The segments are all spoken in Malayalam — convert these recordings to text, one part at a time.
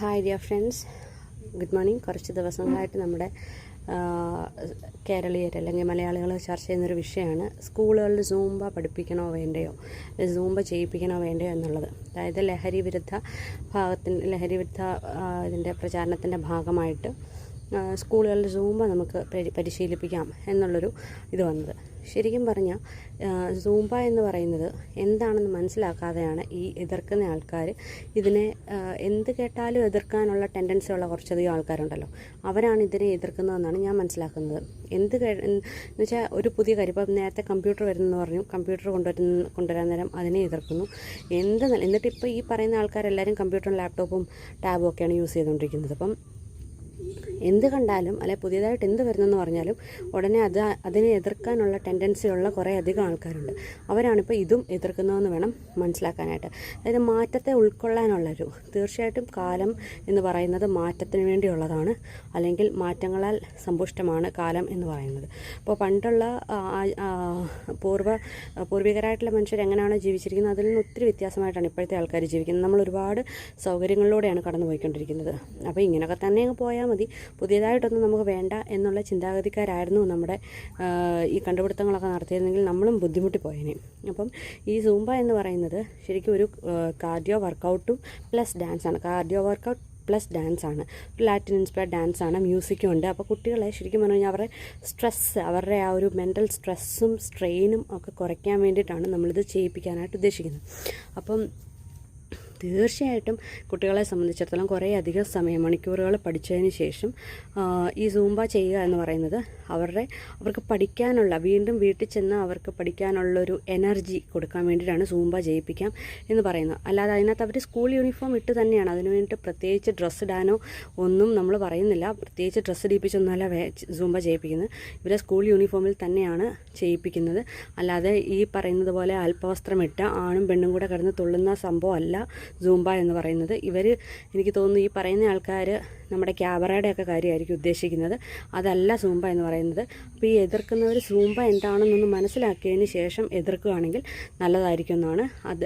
Hi dear friends, good morning. കുറച്ച് ദിവസങ്ങളായിട്ട് നമ്മുടെ കേരളീയർ അല്ലെങ്കിൽ മലയാളികൾ ചർച്ച ചെയ്യുന്നൊരു വിഷയമാണ് സ്കൂളുകളിൽ സൂംബ പഠിപ്പിക്കണോ വേണ്ടയോ, സൂംബ ചെയ്യിപ്പിക്കണോ വേണ്ടയോ എന്നുള്ളത്. അതായത് ലഹരി വിരുദ്ധ ഇതിൻ്റെ പ്രചാരണത്തിൻ്റെ ഭാഗമായിട്ട് സ്കൂളുകളിൽ സൂംബ നമുക്ക് പരിശീലിപ്പിക്കാം എന്നുള്ളൊരു ഇത് വന്നത്. ശരിക്കും പറഞ്ഞാൽ സൂംബ എന്ന് പറയുന്നത് എന്താണെന്ന് മനസ്സിലാക്കാതെയാണ് ഈ എതിർക്കുന്ന ആൾക്കാർ ഇതിനെ എന്ത് കേട്ടാലും എതിർക്കാനുള്ള ടെൻഡൻസി ഉള്ള കുറച്ചധികം ആൾക്കാരുണ്ടല്ലോ, അവരാണ് ഇതിനെ എതിർക്കുന്നതെന്നാണ് ഞാൻ മനസ്സിലാക്കുന്നത്. എന്ന് വെച്ചാൽ ഒരു പുതിയ കാര്യം, ഇപ്പം നേരത്തെ കമ്പ്യൂട്ടർ വരുന്നെന്ന് പറഞ്ഞു, കമ്പ്യൂട്ടർ കൊണ്ടുവരാൻ നേരം അതിനെ എതിർക്കുന്നു. എന്നിട്ട് ഇപ്പോൾ ഈ പറയുന്ന ആൾക്കാരെല്ലാവരും കമ്പ്യൂട്ടറും ലാപ്ടോപ്പും ടാബും ഒക്കെയാണ് യൂസ് ചെയ്തുകൊണ്ടിരിക്കുന്നത്. അപ്പം എന്ത് കണ്ടാലും അല്ലെ പുതിയതായിട്ട് എന്ത് വരുന്നെന്ന് പറഞ്ഞാലും ഉടനെ അതിനെ എതിർക്കാനുള്ള ടെൻഡൻസി ഉള്ള കുറേ അധികം ആൾക്കാരുണ്ട്. അവരാണിപ്പോൾ ഇതും എതിർക്കുന്നതെന്ന് വേണം മനസ്സിലാക്കാനായിട്ട്. അതായത് മാറ്റത്തെ ഉൾക്കൊള്ളാനുള്ളൊരു, തീർച്ചയായിട്ടും കാലം എന്ന് പറയുന്നത് മാറ്റത്തിന് വേണ്ടിയുള്ളതാണ്, അല്ലെങ്കിൽ മാറ്റങ്ങളാൽ സമ്പുഷ്ടമാണ് കാലം എന്ന് പറയുന്നത്. അപ്പോൾ പണ്ടുള്ള പൂർവികരായിട്ടുള്ള മനുഷ്യർ എങ്ങനെയാണോ ജീവിച്ചിരിക്കുന്നത് അതിൽ നിന്ന് ഒത്തിരി വ്യത്യാസമായിട്ടാണ് ഇപ്പോഴത്തെ ആൾക്കാർ ജീവിക്കുന്നത്. നമ്മൾ ഒരുപാട് സൗകര്യങ്ങളിലൂടെയാണ് കടന്നു പോയിക്കൊണ്ടിരിക്കുന്നത്. അപ്പോൾ ഇങ്ങനെയൊക്കെ തന്നെ അങ്ങ് പോയാൽ മതി, പുതിയതായിട്ടൊന്നും നമുക്ക് വേണ്ട എന്നുള്ള ചിന്താഗതിക്കാരായിരുന്നു നമ്മുടെ ഈ കണ്ടുപിടുത്തങ്ങളൊക്കെ നടത്തിയിരുന്നെങ്കിൽ നമ്മളും ബുദ്ധിമുട്ടി പോയേനെ. അപ്പം ഈ സൂംബ എന്ന് പറയുന്നത് ശരിക്കും ഒരു കാർഡിയോ വർക്കൗട്ടും പ്ലസ് ഡാൻസാണ്. കാർഡിയോ വർക്കൗട്ട് പ്ലസ് ഡാൻസാണ്, ലാറ്റിൻ ഇൻസ്പയർഡ് ഡാൻസാണ്, മ്യൂസിക്കും ഉണ്ട്. അപ്പോൾ കുട്ടികളെ ശരിക്കും പറഞ്ഞു കഴിഞ്ഞാൽ അവരുടെ അവരുടെ ആ ഒരു മെൻ്റൽ സ്ട്രെസ്സും സ്ട്രെയിനും ഒക്കെ കുറയ്ക്കാൻ വേണ്ടിയിട്ടാണ് നമ്മളിത് ചെയ്യിപ്പിക്കാനായിട്ട് ഉദ്ദേശിക്കുന്നത്. അപ്പം തീർച്ചയായിട്ടും കുട്ടികളെ സംബന്ധിച്ചിടത്തോളം കുറേ അധികം മണിക്കൂറുകൾ പഠിച്ചതിന് ശേഷം ഈ സൂംബ ചെയ്യുക എന്ന് പറയുന്നത് അവർക്ക് പഠിക്കാനുള്ള, വീണ്ടും വീട്ടിൽ ചെന്ന് അവർക്ക് പഠിക്കാനുള്ളൊരു എനർജി കൊടുക്കാൻ വേണ്ടിയിട്ടാണ് സൂംബ ചെയ്യിപ്പിക്കാം എന്ന് പറയുന്നത്. അല്ലാതെ അതിനകത്ത് അവർ സ്കൂൾ യൂണിഫോം ഇട്ട് തന്നെയാണ്, അതിന് വേണ്ടിയിട്ട് പ്രത്യേകിച്ച് ഡ്രസ്സ് ഇടാനോ ഒന്നും നമ്മൾ പറയുന്നില്ല. പ്രത്യേകിച്ച് ഡ്രസ്സ് ഇടിപ്പിച്ചൊന്നുമല്ല സൂംബ ചെയ്യിപ്പിക്കുന്നത്, ഇവരെ സ്കൂൾ യൂണിഫോമിൽ തന്നെയാണ് ചെയ്യിപ്പിക്കുന്നത്. അല്ലാതെ ഈ പറയുന്നത് പോലെ അല്പവസ്ത്രമിട്ട് ആണും പെണ്ണും കൂടെ കിടന്ന് തുള്ളുന്ന സംഭവമല്ല സൂംബ എന്ന് പറയുന്നത്. എനിക്ക് തോന്നുന്നു ഈ പറയുന്ന ആൾക്കാർ നമ്മുടെ ക്യാബറയുടെയൊക്കെ കാര്യമായിരിക്കും ഉദ്ദേശിക്കുന്നത്, അതല്ല സൂംബ എന്ന് പറയുന്നത്. അപ്പോൾ ഈ എതിർക്കുന്നവർ സൂംബ എന്താണെന്നൊന്ന് മനസ്സിലാക്കിയതിന് ശേഷം എതിർക്കുകയാണെങ്കിൽ നല്ലതായിരിക്കും എന്നാണ്.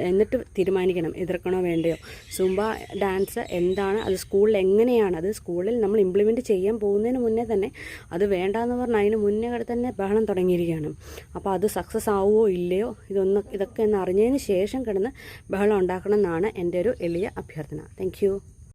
എന്നിട്ട് തീരുമാനിക്കണം എതിർക്കണോ വേണ്ടയോ. സൂംബ ഡാൻസ് എന്താണ്, അത് സ്കൂളിൽ എങ്ങനെയാണ്, അത് സ്കൂളിൽ നമ്മൾ ഇംപ്ലിമെൻറ്റ് ചെയ്യാൻ പോകുന്നതിന് മുന്നേ തന്നെ അത് വേണ്ടാന്ന് പറഞ്ഞാൽ അതിന് മുന്നേ തന്നെ ബഹളം തുടങ്ങിയിരിക്കുകയാണ്. അപ്പോൾ അത് സക്സസ് ആവുമോ ഇല്ലയോ ഇതൊക്കെ ഒന്ന് അറിഞ്ഞതിന് ശേഷം കിടന്ന് ബഹളം ഉണ്ടാക്കണം എന്നാണ് എൻ്റെ ഒരു എളിയ അഭ്യർത്ഥന. Thank you.